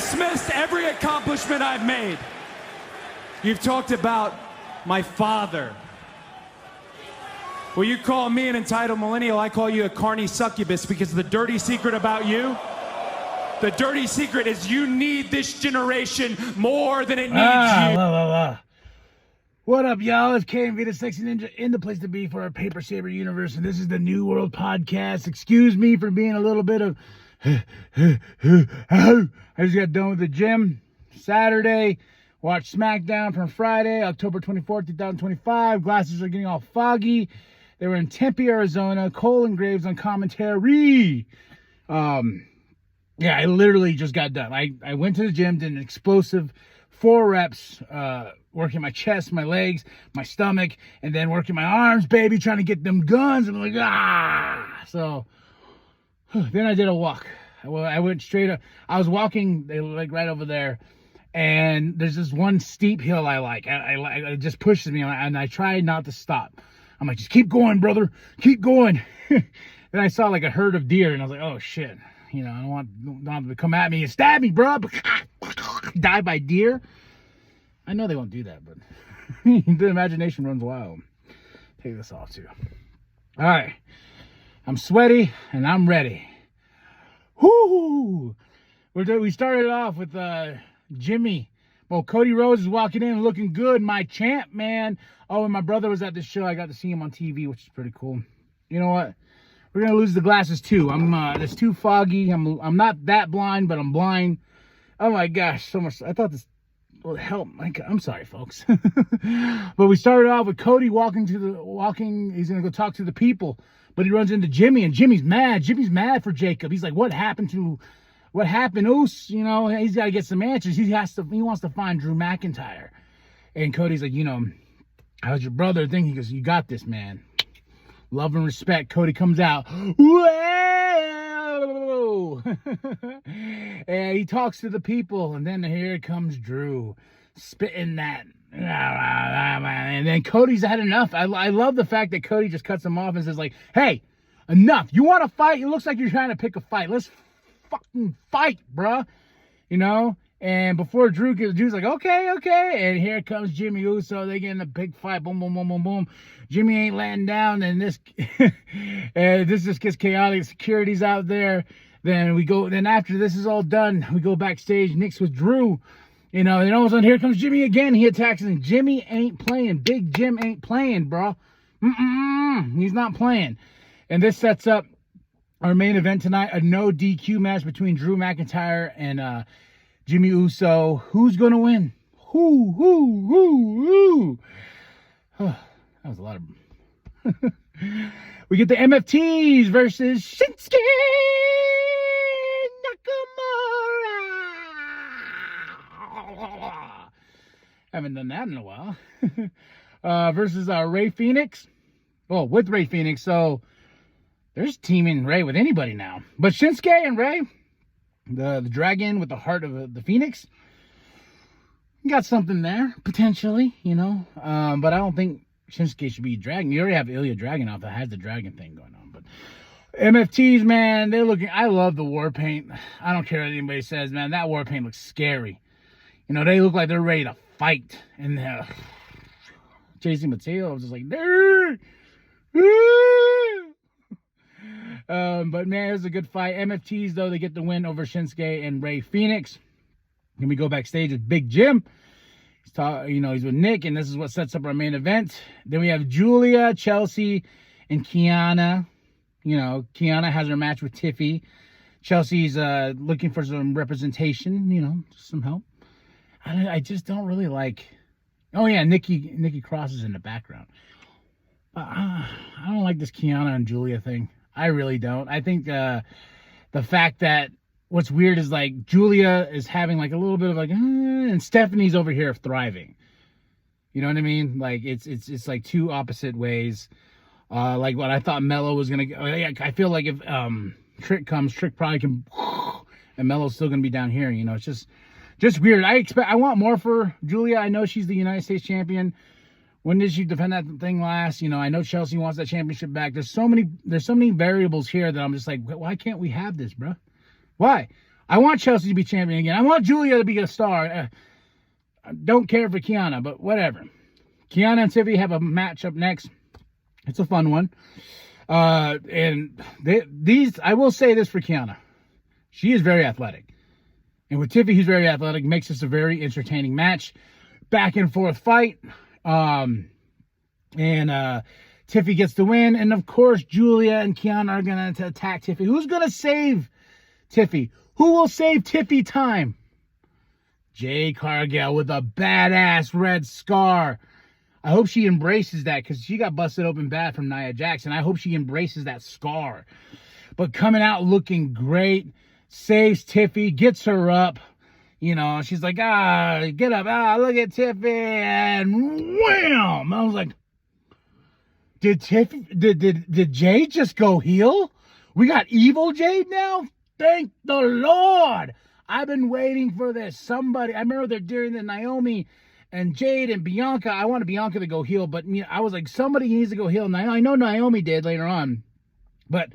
dismissed every accomplishment I've made. You've talked about my father. Well, you call me an entitled millennial, I call you a carny succubus, because the dirty secret about you, the dirty secret is you need this generation more than it needs you. What up, y'all? It's KMV, the Sexy Ninja, in the place to be for our Paper Saber universe, and this is the New World Podcast. Excuse me for being a little bit of... I just got done with the gym Saturday. Watched SmackDown from Friday, October 24th, 2025. Glasses are getting all foggy. They were in Tempe, Arizona. Cole and Graves on commentary. Yeah, I literally just got done. I went to the gym, did an explosive 4 reps, working my chest, my legs, my stomach, and then working my arms, baby, trying to get them guns. I'm like, ah! So, then I did a walk. I went straight up. I was walking, like, right over there. And there's this one steep hill I like. It just pushes me, and I try not to stop. I'm like, just keep going, brother. Keep going. Then I saw like a herd of deer, and I was like, oh, shit. You know, I don't want them to come at me and stab me, bro. Die by deer. I know they won't do that, but the imagination runs wild. Take this off, too. All right. I'm sweaty, and I'm ready. Whoo! We started off with... Jimmy. Well, Cody Rhodes is walking in looking good. My champ, man. Oh, and my brother was at this show. I got to see him on TV, which is pretty cool. You know what? We're going to lose the glasses, too. It's too foggy. I'm not that blind, but I'm blind. Oh, my gosh. So much. I thought this would help. I'm sorry, folks. But we started off with Cody walking. He's going to go talk to the people. But he runs into Jimmy, and Jimmy's mad. Jimmy's mad for Jacob. He's like, what happened, Oos? You know, he's got to get some answers. He wants to find Drew McIntyre. And Cody's like, you know, how's your brother thing? He goes, you got this, man. Love and respect. Cody comes out. Whoa! And he talks to the people. And then here comes Drew. Spitting that. And then Cody's had enough. I love the fact that Cody just cuts him off and says, like, hey, enough. You want to fight? It looks like you're trying to pick a fight. Let's fucking fight, bruh. You know? And before Drew's like, okay. And here comes Jimmy Uso. They get in a big fight. Boom, boom, boom, boom, boom. Jimmy ain't letting down. And this just gets chaotic. Security's out there. Then after this is all done, we go backstage. Nick's with Drew. You know, and all of a sudden, here comes Jimmy again. He attacks him. Jimmy ain't playing. Big Jim ain't playing, bro. He's not playing. And this sets up our main event tonight, a no DQ match between Drew McIntyre and Jimmy Uso. Who's going to win? Who? Oh, that was a lot of... We get the MFTs versus Shinsuke Nakamura. Haven't done that in a while. Versus Ray Phoenix. Well, with Ray Phoenix, so... There's teaming Ray with anybody now. But Shinsuke and Ray, the dragon with the heart of the Phoenix, got something there, potentially, you know. But I don't think Shinsuke should be dragon. You already have Ilya Dragunov that has the dragon thing going on. But MFTs, man, they're looking... I love the war paint. I don't care what anybody says, man. That war paint looks scary. You know, they look like they're ready to fight. And JC Mateo was just like, but man, it was a good fight. MFTs, though, they get the win over Shinsuke and Ray Phoenix. Then we go backstage with Big Jim. He's with Nick, and this is what sets up our main event. Then we have Julia, Chelsea, and Kiana. You know, Kiana has her match with Tiffy. Chelsea's looking for some representation, you know, some help. I just don't really like... Oh, yeah, Nikki Cross is in the background. I don't like this Kiana and Julia thing. I really don't. I think the fact that what's weird is like Julia is having like a little bit of like, and Stephanie's over here thriving. You know what I mean? Like it's like two opposite ways. Like what I thought Mello was gonna. I feel like if Trick comes, Trick probably can, and Mello's still gonna be down here. You know, it's just weird. I want more for Julia. I know she's the United States champion. When did she defend that thing last? You know, I know Chelsea wants that championship back. There's so many variables here that I'm just like, why can't we have this, bro? Why? I want Chelsea to be champion again. I want Julia to be a star. I don't care for Kiana, but whatever. Kiana and Tiffy have a match up next. It's a fun one. And I will say this for Kiana. She is very athletic. And with Tiffy, who's very athletic, makes this a very entertaining match. Back and forth fight. And Tiffy gets the win. And of course, Julia and Kiana are going to attack Tiffy. Who's going to save Tiffy? Who will save Tiffy time? Jade Cargill with a badass red scar. I hope she embraces that because she got busted open bad from Nia Jackson. I hope she embraces that scar. But coming out looking great, saves Tiffy, gets her up. You know, she's like, get up. Look at Tiffy. And wham! I was like, did Jade just go heel? We got evil Jade now? Thank the Lord. I've been waiting for this. I remember they're during the Naomi and Jade and Bianca. I wanted Bianca to go heel, but I was like, somebody needs to go heel. And I know Naomi did later on. But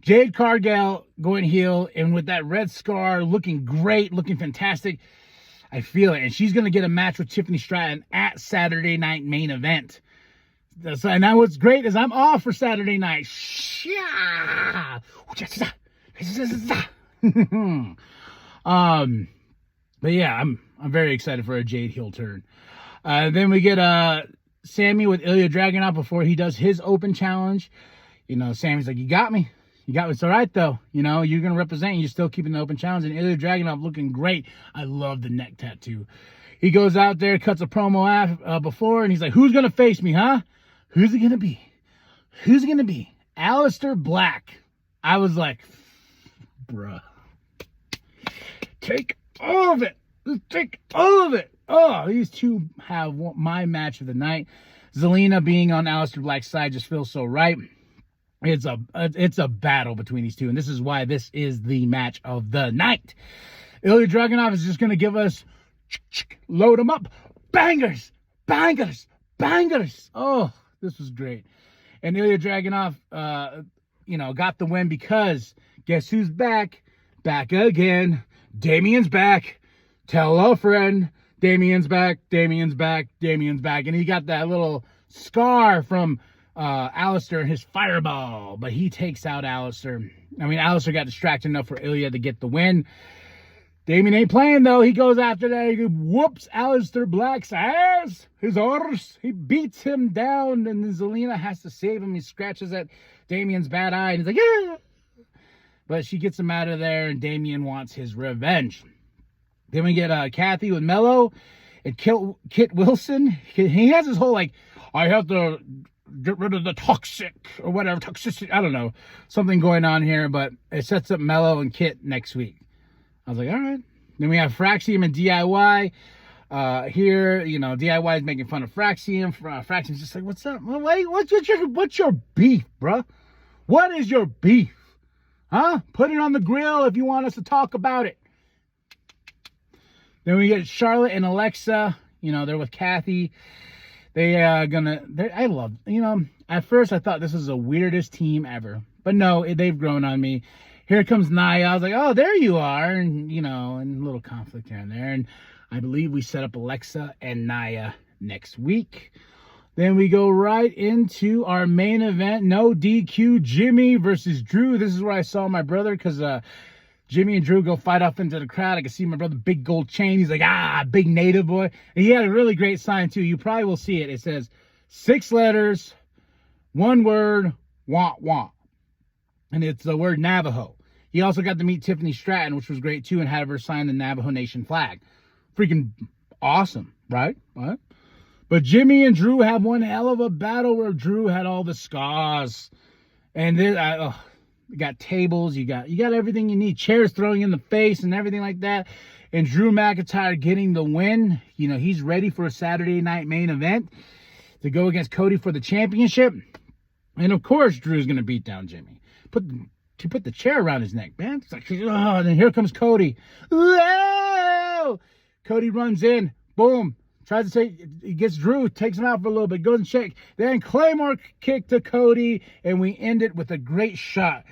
Jade Cargill going heel, and with that red scar, looking great, looking fantastic. I feel it. And she's going to get a match with Tiffany Stratton at Saturday Night Main Event. And now what's great is I'm off for Saturday night. But yeah, I'm very excited for a Jade heel turn. Then we get Sammy with Ilya Dragunov before he does his open challenge. You know, Sammy's like, you got me. It's all right, though. You know, you're going to represent. You're still keeping the open challenge. And Ilya Dragunov looking great. I love the neck tattoo. He goes out there, cuts a promo before, and he's like, who's going to face me, huh? Who's it going to be? Who's it going to be? Aleister Black. I was like, bruh. Take all of it. Take all of it. Oh, these two have my match of the night. Zelina being on Aleister Black's side just feels so right. It's a battle between these two, and this is why this is the match of the night. Ilya Dragunov is just going to give us load them up. Bangers. Bangers. Bangers. Oh, this was great. And Ilya Dragunov, got the win because guess who's back? Back again. Damien's back. Tell a friend. Damien's back. Damien's back. Damien's back. And he got that little scar from Aleister and his fireball. But he takes out Aleister. Aleister got distracted enough for Ilya to get the win. Damien ain't playing, though. He goes after that. He whoops Aleister Black's ass. His arse. He beats him down. And then Zelina has to save him. He scratches at Damien's bad eye. And he's like, yeah. But she gets him out of there. And Damien wants his revenge. Then we get Kathy with Mello. And Kit Wilson. He has his whole, I have to get rid of the toxic or whatever. Toxicity. I don't know. Something going on here. But it sets up Mello and Kit next week. I was like, all right. Then we have Fraxium and DIY. Here, DIY is making fun of Fraxium. Fraxium's just like, what's up? What's your beef, bruh? What is your beef? Huh? Put it on the grill if you want us to talk about it. Then we get Charlotte and Alexa. They're with Kathy. I love, at first I thought this was the weirdest team ever. But no, they've grown on me. Here comes Nia. I was like, oh, there you are. And, and a little conflict here and there. And I believe we set up Alexa and Nia next week. Then we go right into our main event. No DQ, Jimmy versus Drew. This is where I saw my brother because Jimmy and Drew go fight off into the crowd. I can see my brother, big gold chain. He's like, big native boy. And he had a really great sign, too. You probably will see it. It says 6 letters, 1 word, wah, wah. And it's the word Navajo. He also got to meet Tiffany Stratton, which was great, too, and have her sign the Navajo Nation flag. Freaking awesome, right? What? But Jimmy and Drew have one hell of a battle where Drew had all the scars. And then, you got tables, you got everything you need. Chairs throwing in the face and everything like that. And Drew McIntyre getting the win. He's ready for a Saturday night main event to go against Cody for the championship. And, of course, Drew's going to beat down Jimmy. To put the chair around his neck, man. It's like, and then here comes Cody. Whoa! Cody runs in. Boom. Tries to he gets Drew, takes him out for a little bit, goes and shake. Then Claymore kick to Cody, and we end it with a great shot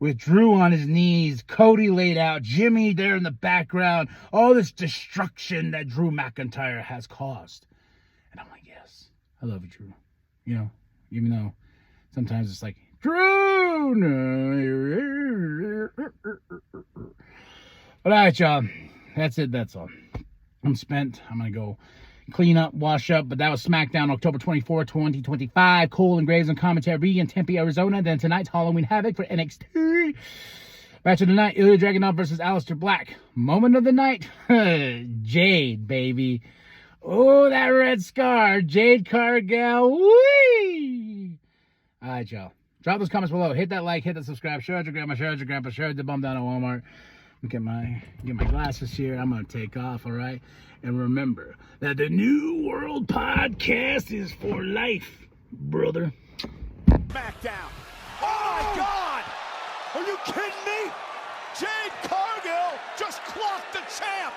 with Drew on his knees, Cody laid out, Jimmy there in the background, all this destruction that Drew McIntyre has caused. And I'm like, yes, I love you, Drew. You know, even though sometimes it's like, Drew! No. But all right, y'all. That's it. That's all. I'm spent. I'm going to go clean up, wash up. But that was SmackDown, October 24, 2025. Cole and Graves on commentary in Tempe, Arizona. Then tonight's Halloween Havoc for NXT. Match of the night, Ilya Dragunov versus Aleister Black. Moment of the night, Jade, baby. Oh, that red scar. Jade Cargill. Whee! All right, y'all. Drop those comments below. Hit that like, hit that subscribe. Share it to grandma, share it to grandpa, share it to bum down at Walmart. Get my glasses here. I'm going to take off, all right? And remember that the New World Podcast is for life, brother. SmackDown. Oh, my God! Are you kidding me? Jade Cargill just clocked the champ!